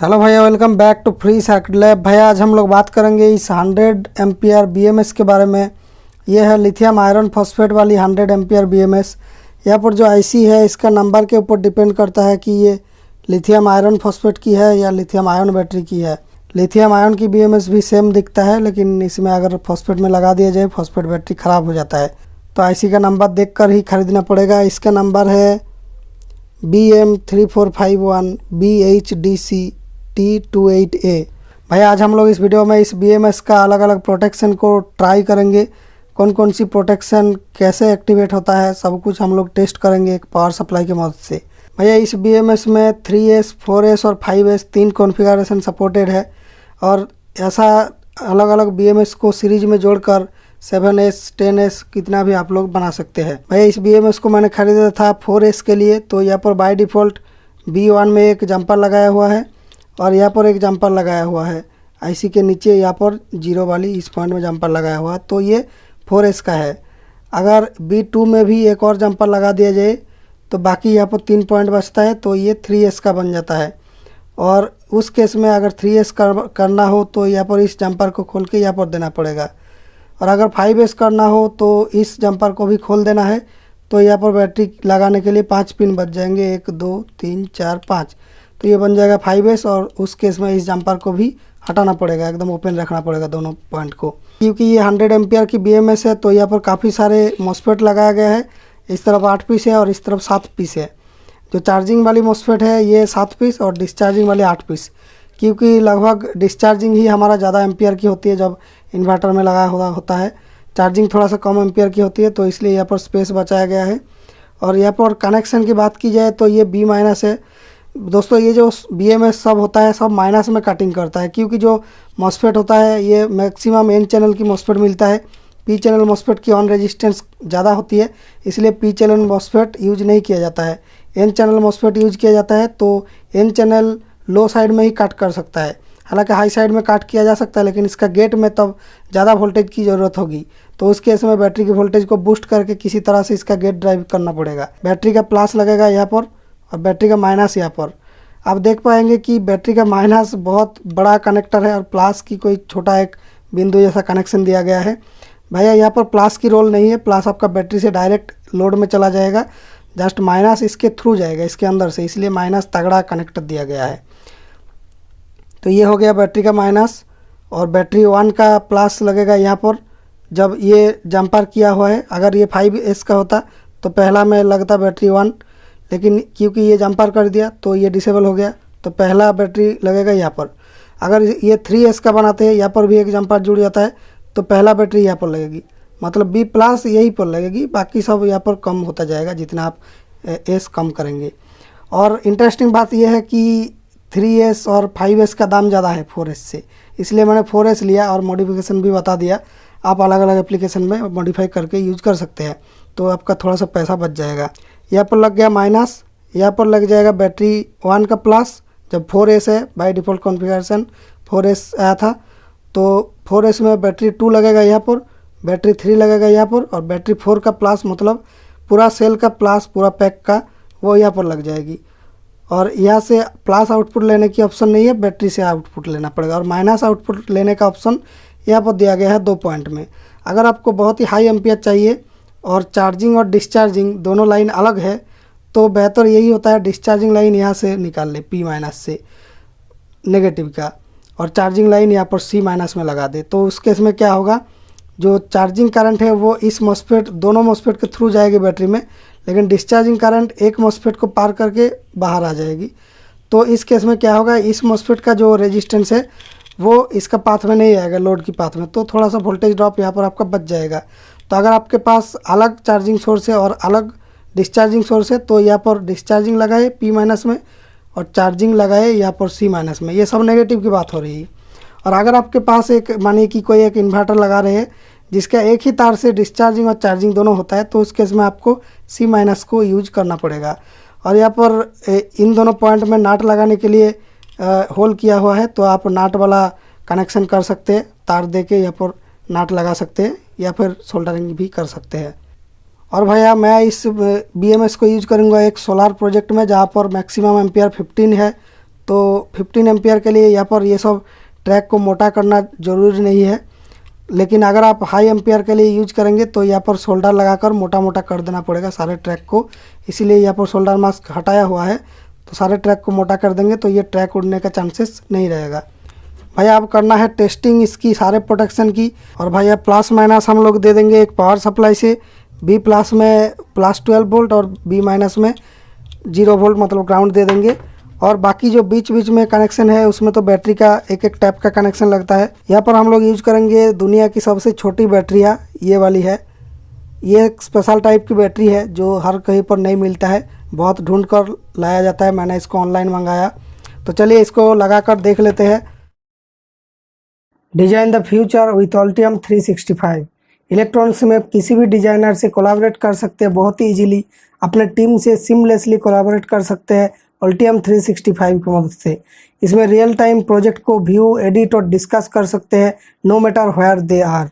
Hello भैया, welcome back to free circuit lab. भैया आज हम लोग बात करेंगे इस 100 एम्पियर बीएमएस के बारे में। ये है लिथियम आयरन फॉस्फेट वाली 100 एम्पियर बीएमएस। यहाँ पर जो आईसी है इसका नंबर के ऊपर डिपेंड करता है कि ये लिथियम आयरन फॉस्फेट की है या लिथियम आयन बैटरी की है। लिथियम आयन की बीएमएस भी सेम दिखता है, लेकिन इसमें अगर फॉस्फेट में लगा दिया जाए फॉस्फेट बैटरी ख़राब हो जाता है, तो आईसी का नंबर देख कर ही ख़रीदना पड़ेगा। इसका नंबर है BM3451 BHDC T28A। भैया आज हम लोग इस वीडियो में इस बीएमएस का अलग अलग प्रोटेक्शन को ट्राई करेंगे। कौन कौन सी प्रोटेक्शन कैसे एक्टिवेट होता है सब कुछ हम लोग टेस्ट करेंगे एक पावर सप्लाई की मदद से। भैया इस बीएमएस में 3S 4S और 5S तीन कॉन्फ़िगरेशन सपोर्टेड है, और ऐसा अलग अलग बीएमएस को सीरीज में जोड़कर 7S 10S कितना भी आप लोग बना सकते हैं। भैया इस बीएमएस को मैंने खरीदा था 4S के लिए, तो यहाँ पर बाय डिफ़ॉल्ट B1 में एक जंपर लगाया हुआ है और यहाँ पर एक जंपर लगाया हुआ है। आईसी के नीचे यहाँ पर जीरो वाली इस पॉइंट में जंपर लगाया हुआ है, तो ये 4S का है। अगर B2 में भी एक और जंपर लगा दिया जाए तो बाकी यहाँ पर 3 पॉइंट बचता है, तो ये 3S का बन जाता है। और उस केस में अगर 3S करना हो तो यहाँ पर इस जंपर को खोल के यहाँ पर देना पड़ेगा, और अगर 5S करना हो तो इस जंपर को भी खोल देना है। तो यहाँ पर बैटरी लगाने के लिए 5 पिन बच जाएंगे, 1 2 3 4 5, तो ये बन जाएगा 5S। और उस केस में इस जंपर को भी हटाना पड़ेगा, एकदम ओपन रखना पड़ेगा दोनों पॉइंट को, क्योंकि ये 100 एम्पियर की बीएमएस है। तो यहाँ पर काफ़ी सारे मॉस्फेट लगाया गया है। इस तरफ 8 पीस है और इस तरफ 7 पीस है। जो चार्जिंग वाली मॉस्फेट है ये 7 पीस और डिस्चार्जिंग वाली 8 पीस, क्योंकि लगभग डिस्चार्जिंग ही हमारा ज़्यादा एम्पियर की होती है जब इन्वर्टर में लगा हुआ होता है। चार्जिंग थोड़ा सा कम एम्पियर की होती है, तो इसलिए यहाँ पर स्पेस बचाया गया है। और यहाँ पर कनेक्शन की बात की जाए तो ये B- है। दोस्तों ये जो बीएमएस सब होता है सब माइनस में कटिंग करता है, क्योंकि जो मॉस्फेट होता है ये मैक्सिमम N चैनल की मॉस्फेट मिलता है। P चैनल मॉस्फेट की ऑन रेजिस्टेंस ज़्यादा होती है, इसलिए P चैनल मॉस्फेट यूज नहीं किया जाता है। N चैनल मॉस्फेट यूज किया जाता है, तो N चैनल लो साइड में ही कट कर सकता है। हालांकि हाई साइड में कट किया जा सकता है, लेकिन इसका गेट में तब ज़्यादा वोल्टेज की ज़रूरत होगी, तो उस केस में बैटरी की वोल्टेज को बूस्ट करके किसी तरह से इसका गेट ड्राइव करना पड़ेगा। बैटरी का प्लस लगेगा यहाँ पर और बैटरी का माइनस यहाँ पर। आप देख पाएंगे कि बैटरी का माइनस बहुत बड़ा कनेक्टर है और प्लस की कोई छोटा एक बिंदु जैसा कनेक्शन दिया गया है। भैया यहाँ पर प्लस की रोल नहीं है, प्लस आपका बैटरी से डायरेक्ट लोड में चला जाएगा, जस्ट माइनस इसके थ्रू जाएगा, इसके अंदर से, इसलिए माइनस तगड़ा कनेक्टर दिया गया है। तो ये हो गया बैटरी का माइनस। और बैटरी 1 का प्लस लगेगा यहाँ पर जब ये जंपर किया हुआ है। अगर ये 5S का होता तो पहला में लगता बैटरी 1, लेकिन क्योंकि ये जंपर कर दिया तो ये डिसेबल हो गया, तो पहला बैटरी लगेगा यहाँ पर। अगर ये 3S का बनाते हैं, यहाँ पर भी एक जंपर जुड़ जाता है, तो पहला बैटरी यहाँ पर लगेगी, मतलब B+ यहीं पर लगेगी, बाकी सब यहाँ पर कम होता जाएगा जितना आप S कम करेंगे। और इंटरेस्टिंग बात यह है कि 3S और 5S का दाम ज़्यादा है 4S से, इसलिए मैंने 4S लिया और मॉडिफिकेशन भी बता दिया। आप अलग अलग एप्लीकेशन में मॉडिफाई करके यूज कर सकते हैं, तो आपका थोड़ा सा पैसा बच जाएगा। यहाँ पर लग गया माइनस, यहाँ पर लग जाएगा बैटरी 1 का प्लस। जब 4S है, बाय डिफ़ॉल्ट कॉन्फ़िगरेशन 4S आया था, तो 4S में बैटरी 2 लगेगा यहाँ पर, बैटरी 3 लगेगा यहाँ पर, और बैटरी 4 का प्लस मतलब पूरा सेल का प्लस, पूरा पैक का, वो यहाँ पर लग जाएगी। और यहाँ से प्लस आउटपुट लेने की ऑप्शन नहीं है, बैटरी से आउटपुट लेना पड़ेगा। और माइनस आउटपुट लेने का ऑप्शन यहाँ पर दिया गया है 2 पॉइंट में। अगर आपको बहुत ही हाई एम्पियर चाहिए और चार्जिंग और डिस्चार्जिंग दोनों लाइन अलग है, तो बेहतर यही होता है डिस्चार्जिंग लाइन यहाँ से निकाल ले P- से नेगेटिव का, और चार्जिंग लाइन यहाँ पर C- में लगा दे। तो उस केस में क्या होगा, जो चार्जिंग करंट है वो इस मॉस्फेट, दोनों मॉस्फेट के थ्रू जाएगी बैटरी में, लेकिन डिस्चार्जिंग करंट एक मॉस्फेट को पार करके बाहर आ जाएगी। तो इस केस में क्या होगा, इस मॉस्फेट का जो रेजिस्टेंस है वो इसका पाथ में नहीं आएगा, लोड की पाथ में, तो थोड़ा सा वोल्टेज ड्रॉप यहाँ पर आपका बच जाएगा। तो अगर आपके पास अलग चार्जिंग सोर्स है और अलग डिस्चार्जिंग सोर्स है, तो यहाँ पर डिस्चार्जिंग लगाए P- में और चार्जिंग लगाए यहाँ पर C- में। ये सब नेगेटिव की बात हो रही है। और अगर आपके पास एक, मानिए कि कोई एक इन्वर्टर लगा रहे हैं जिसका एक ही तार से डिस्चार्जिंग और चार्जिंग दोनों होता है, तो उस केस में आपको C- को यूज करना पड़ेगा। और यहाँ पर इन दोनों पॉइंट में नाट लगाने के लिए होल किया हुआ है, तो आप नाट वाला कनेक्शन कर सकते हैं, तार दे के यहाँ पर नाट लगा सकते हैं, या फिर सोल्डरिंग भी कर सकते हैं। और भैया मैं इस बीएमएस को यूज करूँगा एक सोलार प्रोजेक्ट में, जहाँ पर मैक्सिमम एम्पियर 15 है, तो 15 एम्पियर के लिए यहाँ पर ये सब ट्रैक को मोटा करना ज़रूरी नहीं है, लेकिन अगर आप हाई एम्पियर के लिए यूज करेंगे तो यहाँ पर शोल्डर लगाकर मोटा मोटा कर देना पड़ेगा सारे ट्रैक को। इसीलिए यहाँ पर शोल्डर मास्क हटाया हुआ है, तो सारे ट्रैक को मोटा कर देंगे तो ये ट्रैक उड़ने का चांसेस नहीं रहेगा। भैया अब करना है टेस्टिंग इसकी सारे प्रोटेक्शन की। और भैया प्लस माइनस हम लोग दे देंगे एक पावर सप्लाई से। बी प्लस में +12 वोल्ट और बी माइनस में 0 वोल्ट मतलब ग्राउंड दे देंगे। और बाकी जो बीच बीच में कनेक्शन है उसमें तो बैटरी का एक एक टाइप का कनेक्शन लगता है। यहाँ पर हम लोग यूज करेंगे दुनिया की सबसे छोटी बैटरियाँ, ये वाली है। ये एक स्पेशल टाइप की बैटरी है जो हर कहीं पर नहीं मिलता है, बहुत ढूंढ कर लाया जाता है। मैंने इसको ऑनलाइन मंगाया, तो चलिए इसको लगा कर देख लेते हैं। Design the future with Altium 365। Electronics में किसी भी डिजाइनर से कोलैबोरेट कर सकते हैं बहुत ही इजीली, अपने टीम से सिमलेसली कोलैबोरेट कर सकते हैं Altium 365 की मदद से। इसमें रियल टाइम प्रोजेक्ट को व्यू, एडिट और डिस्कस कर सकते हैं no matter where they are.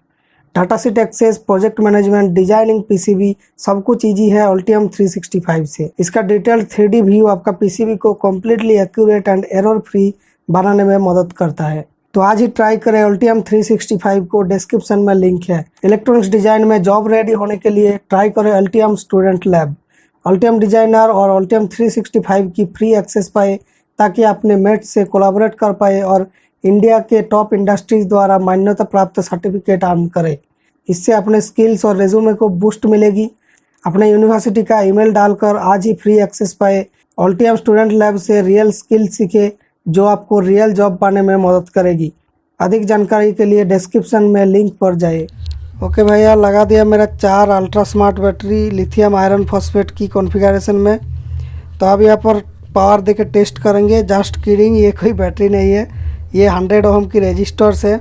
Data sheet access, project management, designing PCB सब कुछ ईजी है Altium 365 से। इसका डिटेल्ड 3D व्यू आपका पीसीबी को completely accurate and error free बनाने में मदद करता है। तो आज ही ट्राई करें Altium 365 को, डिस्क्रिप्शन में लिंक है। इलेक्ट्रॉनिक्स डिजाइन में जॉब रेडी होने के लिए ट्राई करें Altium student lab. Altium designer और Altium 365 की फ्री एक्सेस पाए ताकि अपने मेट से कोलैबोरेट कर पाए और इंडिया के टॉप इंडस्ट्रीज द्वारा मान्यता प्राप्त सर्टिफिकेट अर्न करें। इससे अपने स्किल्स और रेज्यूमे को बूस्ट मिलेगी। अपने यूनिवर्सिटी का ईमेल डालकर आज ही फ्री एक्सेस पाए। Altium स्टूडेंट लैब से रियल स्किल सीखे जो आपको रियल जॉब पाने में मदद करेगी। अधिक जानकारी के लिए डिस्क्रिप्शन में लिंक पर जाइए। ओके भैया, लगा दिया मेरा 4 ultra smart battery lithium iron phosphate की कॉन्फ़िगरेशन में। तो अब यहाँ पर पावर देके टेस्ट करेंगे। जस्ट किडिंग, ये कोई बैटरी नहीं है, ये 100 ओम की रेजिस्टर्स है।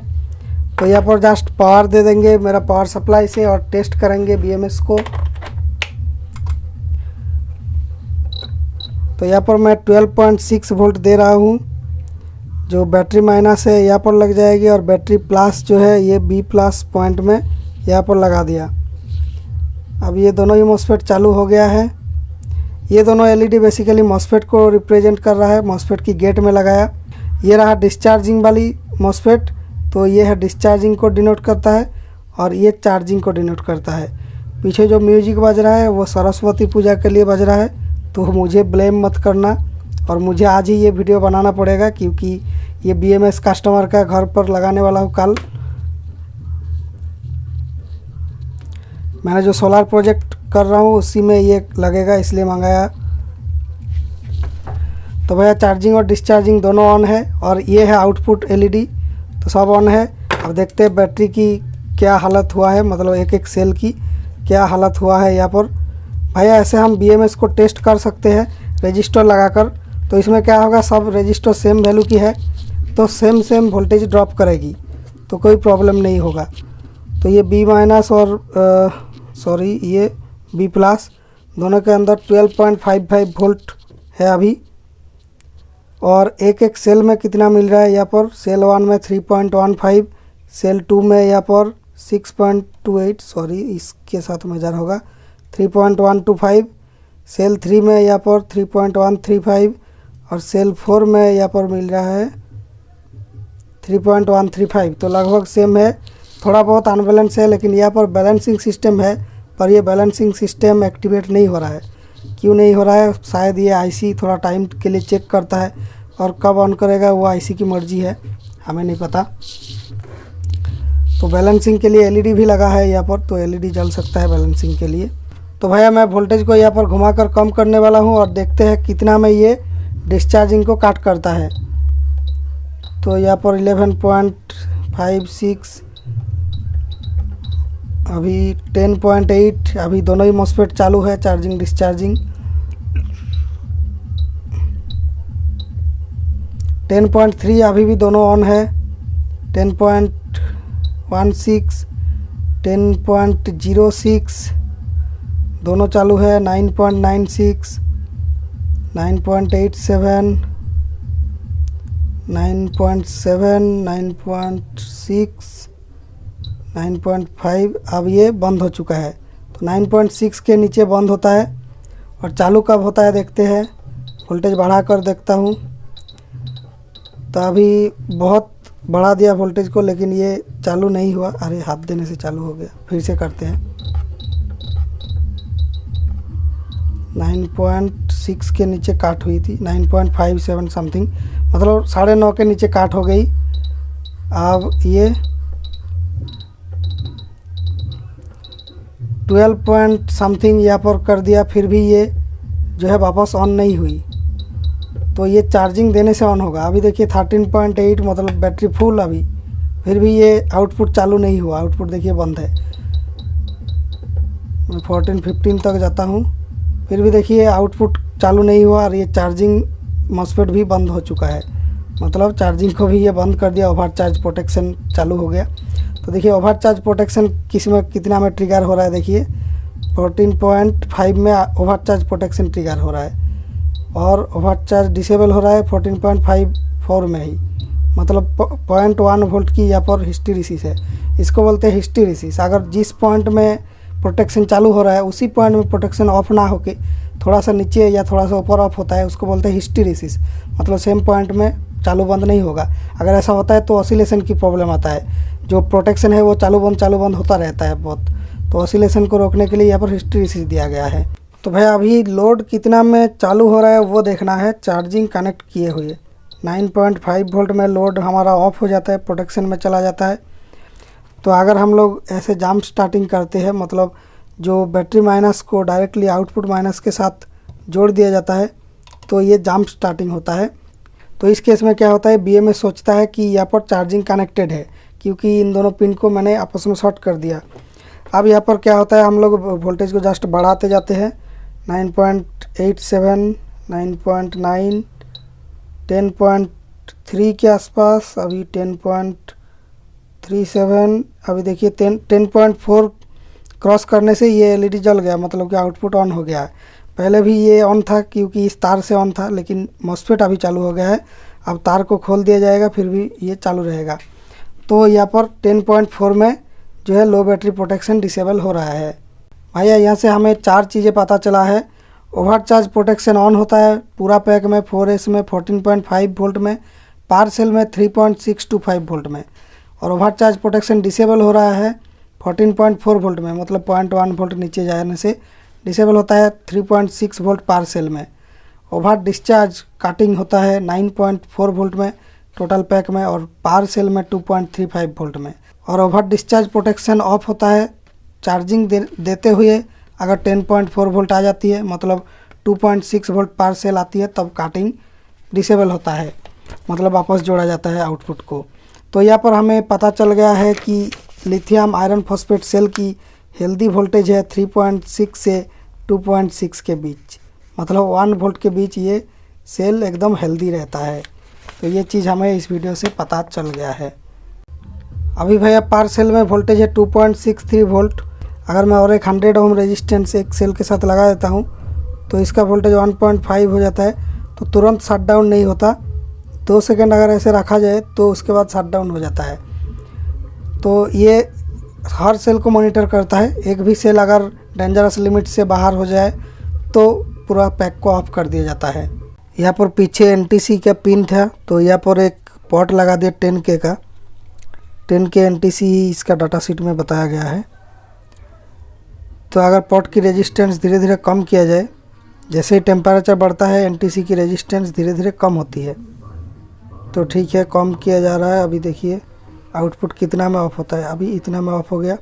तो यहाँ पर जस्ट पावर दे देंगे मेरा पावर सप्लाई से और टेस्ट करेंगे BMS को। तो यहाँ पर मैं 12.6 वोल्ट दे रहा हूँ। जो बैटरी माइनस है यहाँ पर लग जाएगी और बैटरी प्लस जो है ये B प्लस पॉइंट में यहाँ पर लगा दिया। अब ये दोनों ही मॉसफेट चालू हो गया है। ये दोनों LED बेसिकली मॉसफेट को रिप्रेजेंट कर रहा है, मॉसफेट की गेट में लगाया। ये रहा डिस्चार्जिंग वाली मॉसफेट, तो ये है डिस्चार्जिंग को डिनोट करता है और ये चार्जिंग को डिनोट करता है। पीछे जो म्यूजिक बज रहा है वो सरस्वती पूजा के लिए बज रहा है, तो मुझे ब्लेम मत करना। और मुझे आज ही ये वीडियो बनाना पड़ेगा क्योंकि ये BMS कस्टमर का घर पर लगाने वाला हूँ कल। मैंने जो सोलर प्रोजेक्ट कर रहा हूँ उसी में ये लगेगा, इसलिए मंगाया। तो भैया चार्जिंग और डिस्चार्जिंग दोनों ऑन है और ये है आउटपुट LED, तो सब ऑन है। अब देखते हैं बैटरी की क्या हालत हुआ है, मतलब एक एक सेल की क्या हालत हुआ है यहाँ पर। भैया ऐसे हम BMS को टेस्ट कर सकते हैं रजिस्टर लगाकर। तो इसमें क्या होगा, सब रजिस्टर सेम वैल्यू की है तो सेम वोल्टेज ड्रॉप करेगी, तो कोई प्रॉब्लम नहीं होगा। तो ये B माइनस और ये B प्लस दोनों के अंदर 12.55 वोल्ट है अभी। और एक एक सेल में कितना मिल रहा है यहाँ पर, सेल 1 में 3.15, सेल 2 में यहाँ पर 6.28, इसके साथ मेजर होगा 3.125, सेल 3 में यहाँ पर 3.135 और सेल 4 में यहाँ पर मिल रहा है 3.135। तो लगभग सेम है, थोड़ा बहुत अनबैलेंस है, लेकिन यहाँ पर बैलेंसिंग सिस्टम है, पर ये बैलेंसिंग सिस्टम एक्टिवेट नहीं हो रहा है। क्यों नहीं हो रहा है, शायद ये IC थोड़ा टाइम के लिए चेक करता है और कब ऑन करेगा वो IC की मर्जी है, हमें नहीं पता। तो बैलेंसिंग के लिए LED भी लगा है यहाँ पर, तो LED जल सकता है बैलेंसिंग के लिए। तो भैया मैं वोल्टेज को यहाँ पर घुमाकर कम करने वाला हूँ और देखते हैं कितना में ये डिस्चार्जिंग को काट करता है। तो यहाँ पर 11.56, अभी 10.8, अभी दोनों ही मॉसफेट चालू है, चार्जिंग डिस्चार्जिंग। 10.3 अभी भी दोनों ऑन है। 10.16, 10.06 दोनों चालू है। 9.96, 9.87, 9.7, 9.6, 9.5। अब ये बंद हो चुका है, तो 9.6 के नीचे बंद होता है। और चालू कब होता है देखते हैं, वोल्टेज बढ़ा कर देखता हूँ। तो अभी बहुत बढ़ा दिया वोल्टेज को, लेकिन ये चालू नहीं हुआ। अरे हाथ देने से चालू हो गया, फिर से करते हैं। 9.6 के नीचे काट हुई थी, 9.57 समथिंग, मतलब 9.5 के नीचे काट हो गई। अब ये 12 पॉइंट समथिंग यहाँ पर कर दिया, फिर भी ये जो है वापस ऑन नहीं हुई। तो ये चार्जिंग देने से ऑन होगा। अभी देखिए 13.8, मतलब बैटरी फुल अभी, फिर भी ये आउटपुट चालू नहीं हुआ। आउटपुट देखिए बंद है। मैं 14-15 तक जाता हूँ, फिर भी देखिए आउटपुट चालू नहीं हुआ और ये चार्जिंग मॉस्फेट भी बंद हो चुका है। मतलब चार्जिंग को भी ये बंद कर दिया, ओवर चार्ज प्रोटेक्शन चालू हो गया। तो देखिए ओवर चार्ज प्रोटेक्शन कितना में ट्रिगर हो रहा है, देखिए 14.5 में ओवर चार्ज प्रोटेक्शन ट्रिगर हो रहा है, और ओवर चार्ज डिसेबल हो रहा है 14.54 में ही। मतलब 0.1 वोल्ट की यहाँ पर हिस्टेरिसिस है। इसको बोलते हैं हिस्टेरिसिस। अगर जिस पॉइंट में प्रोटेक्शन चालू हो रहा है उसी पॉइंट में प्रोटेक्शन ऑफ ना होके थोड़ा सा नीचे या थोड़ा सा ऊपर ऑफ होता है, उसको बोलते हैं हिस्टेरिसिस। मतलब सेम पॉइंट में चालू बंद नहीं होगा। अगर ऐसा होता है तो ऑसिलेशन की प्रॉब्लम आता है। जो प्रोटेक्शन है वो चालू बंद होता रहता है बहुत। तो ऑसिलेशन को रोकने के लिए यहाँ पर हिस्टेरिसिस दिया गया है। तो भैया अभी लोड कितना में चालू हो रहा है वो देखना है, चार्जिंग कनेक्ट किए हुए। 9.5 वोल्ट में लोड हमारा ऑफ हो जाता है, प्रोटेक्शन में चला जाता है। तो अगर हम लोग ऐसे जंप स्टार्टिंग करते हैं, मतलब जो बैटरी माइनस को डायरेक्टली आउटपुट माइनस के साथ जोड़ दिया जाता है, तो ये जंप स्टार्टिंग होता है। तो इस केस में क्या होता है, BMS सोचता है कि यहाँ पर चार्जिंग कनेक्टेड है, क्योंकि इन दोनों पिन को मैंने आपस में शॉर्ट कर दिया। अब यहाँ पर क्या होता है, हम लोग वोल्टेज को जस्ट बढ़ाते जाते हैं। 9.87, 9.9, 10.3 के आसपास, अभी 10.37, अभी देखिए 10.4 क्रॉस करने से ये LED जल गया, मतलब कि आउटपुट ऑन हो गया है। पहले भी ये ऑन था क्योंकि इस तार से ऑन था, लेकिन मॉस्फेट अभी चालू हो गया है। अब तार को खोल दिया जाएगा, फिर भी ये चालू रहेगा। तो यहाँ पर 10.4 में जो है लो बैटरी प्रोटेक्शन डिसेबल हो रहा है। भैया यहाँ से हमें 4 चीज़ें पता चला है। ओवर चार्ज प्रोटेक्शन ऑन होता है पूरा पैक में, 4S में 14.5 वोल्ट में, पावर सेल में 3.625 वोल्ट में। और ओवर चार्ज प्रोटेक्शन डिसेबल हो रहा है 14.4 वोल्ट में, मतलब 0.1 वोल्ट नीचे जाने से डिसेबल होता है 3.6 वोल्ट पावर सेल में। ओवर डिस्चार्ज कटिंग होता है 9.4 वोल्ट में टोटल पैक में, और पावर सेल में 2.35 वोल्ट में। और ओवर डिस्चार्ज प्रोटेक्शन ऑफ होता है चार्जिंग देते हुए अगर 10.4 वोल्ट आ जाती है, मतलब 2.6 वोल्ट पावर सेल आती है, तब काटिंग डिसेबल होता है, मतलब वापस जोड़ा जाता है आउटपुट को। तो यहाँ पर हमें पता चल गया है कि लिथियम आयरन फॉस्फेट सेल की हेल्दी वोल्टेज है 3.6 से 2.6 के बीच, मतलब 1 वोल्ट के बीच ये सेल एकदम हेल्दी रहता है। तो ये चीज़ हमें इस वीडियो से पता चल गया है। अभी भैया पावर सेल में वोल्टेज है 2.63 वोल्ट। अगर मैं और एक 100 ओम रेजिस्टेंस एक सेल के साथ लगा देता हूँ तो इसका वोल्टेज 1.5 हो जाता है। तो तुरंत शट डाउन नहीं होता, 2 सेकंड अगर ऐसे रखा जाए तो उसके बाद शट डाउन हो जाता है। तो ये हर सेल को मॉनिटर करता है। एक भी सेल अगर डेंजरस लिमिट से बाहर हो जाए तो पूरा पैक को ऑफ कर दिया जाता है। यहाँ पर पीछे NTC का पिन था, तो यहाँ पर एक पॉट लगा दिया 10K का। 10K NTC इसका डाटा शीट में बताया गया है। तो अगर पॉट की रेजिस्टेंस धीरे धीरे कम किया जाए, जैसे ही टेम्परेचर बढ़ता है NTC की रेजिस्टेंस धीरे धीरे कम होती है। तो ठीक है, कम किया जा रहा है। अभी देखिए आउटपुट कितना में ऑफ होता है, अभी इतना में ऑफ हो गया।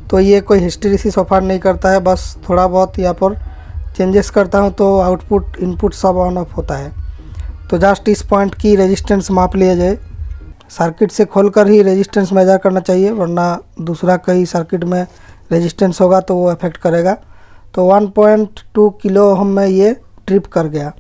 तो ये कोई हिस्टेरिसिस ऑफर नहीं करता है, बस थोड़ा बहुत यहाँ पर चेंजेस करता हूँ तो आउटपुट इनपुट सब ऑन ऑफ होता है। तो जस्ट इस पॉइंट की रेजिस्टेंस माप लिया जाए। सर्किट से खोलकर ही रेजिस्टेंस मेजर करना चाहिए, वरना दूसरा कहीं सर्किट में रेजिस्टेंस होगा तो वो अफेक्ट करेगा। तो 1.2 किलो ओम में ये ट्रिप कर गया।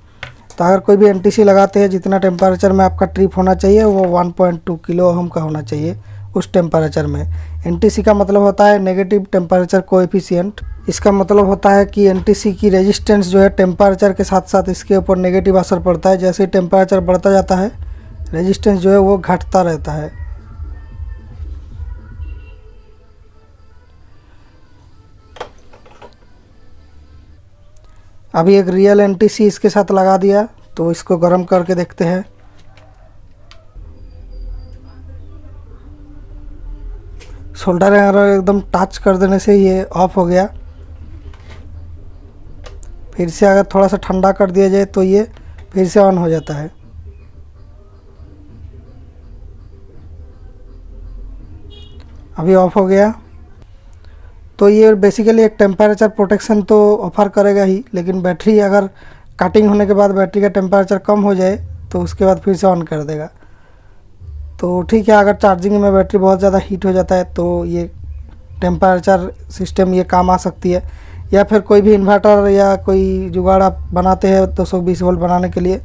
तो अगर कोई भी NTC लगाते हैं, जितना टेम्परेचर में आपका ट्रिप होना चाहिए वो 1.2 किलो ओम का होना चाहिए उस टेम्परेचर में। NTC का मतलब होता है नेगेटिव टेम्परेचर कोएफिशिएंट। इसका मतलब होता है कि NTC की रेजिस्टेंस जो है टेम्परेचर के साथ साथ इसके ऊपर नेगेटिव असर पड़ता है। जैसे ही टेम्परेचर बढ़ता जाता है रेजिस्टेंस जो है वो घटता रहता है। अभी एक रियल NTC इसके साथ लगा दिया, तो इसको गर्म करके देखते हैं। सोल्डर एरर एकदम टच कर देने से ये ऑफ हो गया। फिर से अगर थोड़ा सा ठंडा कर दिया जाए तो ये फिर से ऑन हो जाता है। अभी ऑफ हो गया। तो ये बेसिकली एक टेम्परेचर प्रोटेक्शन तो ऑफर करेगा ही, लेकिन बैटरी अगर कटिंग होने के बाद बैटरी का टेम्परेचर कम हो जाए तो उसके बाद फिर से ऑन कर देगा। तो ठीक है, अगर चार्जिंग में बैटरी बहुत ज़्यादा हीट हो जाता है तो ये टेम्परेचर सिस्टम ये काम आ सकती है। या फिर कोई भी इन्वर्टर या कोई जुगाड़ आप बनाते हैं 220 वोल्ट बनाने के लिए,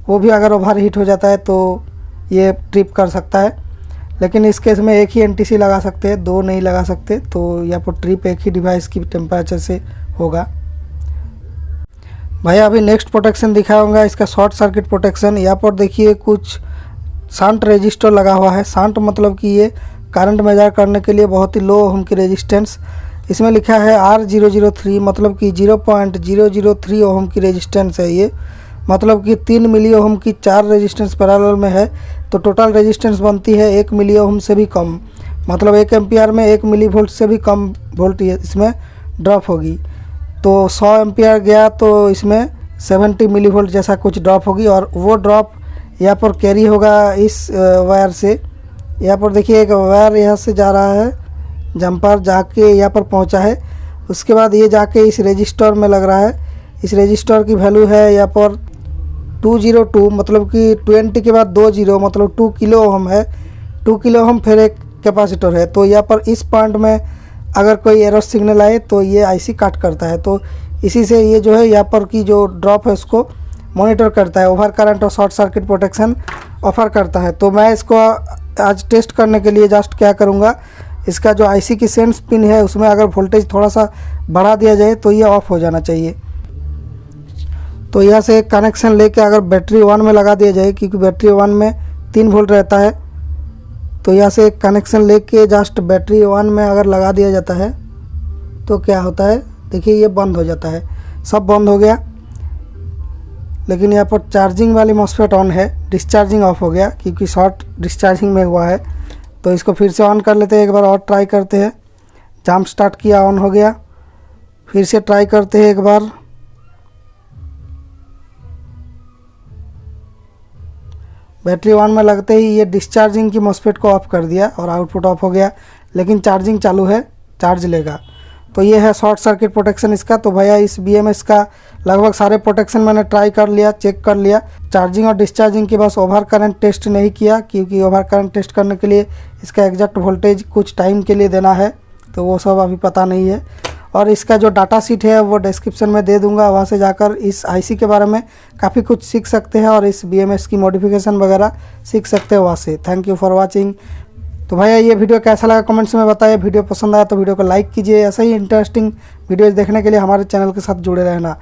वो भी अगर ओवर हीट हो जाता है तो ये ट्रिप कर सकता है। लेकिन इस केस में एक ही एनटीसी लगा सकते हैं, दो नहीं लगा सकते। तो यहाँ पर ट्रिप एक ही डिवाइस की टेम्परेचर से होगा। भैया अभी नेक्स्ट प्रोटेक्शन दिखाऊंगा इसका शॉर्ट सर्किट प्रोटेक्शन। यहाँ पर देखिए कुछ शंट रेजिस्टर लगा हुआ है। शंट मतलब कि ये करंट मेजर करने के लिए बहुत ही लो ओम की रेजिस्टेंस। इसमें लिखा है R003, मतलब कि 0.003 ओम की रेजिस्टेंस है ये। मतलब कि 3 मिली ओम की 4 रेजिस्टेंस पैरेलल में है, तो टोटल रेजिस्टेंस बनती है 1 मिली ओम से भी कम। मतलब 1 एम्पियर में 1 मिली वोल्ट से भी कम वोल्ट इसमें ड्रॉप होगी। तो 100 एम्पियर गया तो इसमें 70 मिली वोल्ट जैसा कुछ ड्रॉप होगी, और वो ड्रॉप यहाँ पर कैरी होगा इस वायर से। यहाँ पर देखिए एक वायर यहाँ से जा रहा है, जंपर जाके यहाँ पर पहुँचा है। उसके बाद ये जाके इस रजिस्टर में लग रहा है। इस रजिस्टर की वैल्यू है यहाँ पर 202, मतलब कि 20 के बाद 20, मतलब 2 किलो ओम है। 2 किलो ओम फिर एक कैपेसिटर है। तो यहाँ पर इस पॉइंट में अगर कोई एरर सिग्नल आए तो ये आईसी कट करता है। तो इसी से ये जो है यहाँ पर की जो ड्रॉप है उसको मॉनिटर करता है, ओवर करंट और शॉर्ट सर्किट प्रोटेक्शन ऑफर करता है। तो मैं इसको आज टेस्ट करने के लिए जस्ट क्या करूँगा, इसका जो आईसी की सेंस पिन है उसमें अगर वोल्टेज थोड़ा सा बढ़ा दिया जाए तो ये ऑफ हो जाना चाहिए। तो यहाँ से एक कनेक्शन लेके अगर बैटरी 1 में लगा दिया जाए, क्योंकि बैटरी 1 में 3 वोल्ट रहता है, तो यहाँ से एक कनेक्शन लेके जस्ट बैटरी 1 में अगर लगा दिया जाता है तो क्या होता है, देखिए ये बंद हो जाता है। सब बंद हो गया, लेकिन यहाँ पर चार्जिंग वाली मॉसफेट ऑन है, डिस्चार्जिंग ऑफ हो गया क्योंकि शॉर्ट डिस्चार्जिंग में हुआ है। तो इसको फिर से ऑन कर लेते हैं, एक बार और ट्राई करते हैं। जंप स्टार्ट किया, ऑन हो गया। फिर से ट्राई करते हैं एक बार। बैटरी 1 में लगते ही ये डिस्चार्जिंग की मॉसफेट को ऑफ कर दिया और आउटपुट ऑफ हो गया, लेकिन चार्जिंग चालू है, चार्ज लेगा। तो ये है शॉर्ट सर्किट प्रोटेक्शन इसका। तो भैया इस बीएमएस का लगभग सारे प्रोटेक्शन मैंने ट्राई कर लिया, चेक कर लिया। चार्जिंग और डिस्चार्जिंग के बस ओवर करंट टेस्ट नहीं किया, क्योंकि ओवर करंट टेस्ट करने के लिए इसका एग्जैक्ट वोल्टेज कुछ टाइम के लिए देना है, तो वो सब अभी पता नहीं है। और इसका जो डाटा शीट है वो डिस्क्रिप्शन में दे दूंगा, वहाँ से जाकर इस आईसी के बारे में काफ़ी कुछ सीख सकते हैं और इस बीएमएस की मॉडिफिकेशन वगैरह सीख सकते हैं वहाँ से। Thank you for watching. तो भैया ये वीडियो कैसा लगा कमेंट्स में बताइए। वीडियो पसंद आया तो वीडियो को लाइक कीजिए। ऐसा ही इंटरेस्टिंग वीडियोज़ देखने के लिए हमारे चैनल के साथ जुड़े रहना।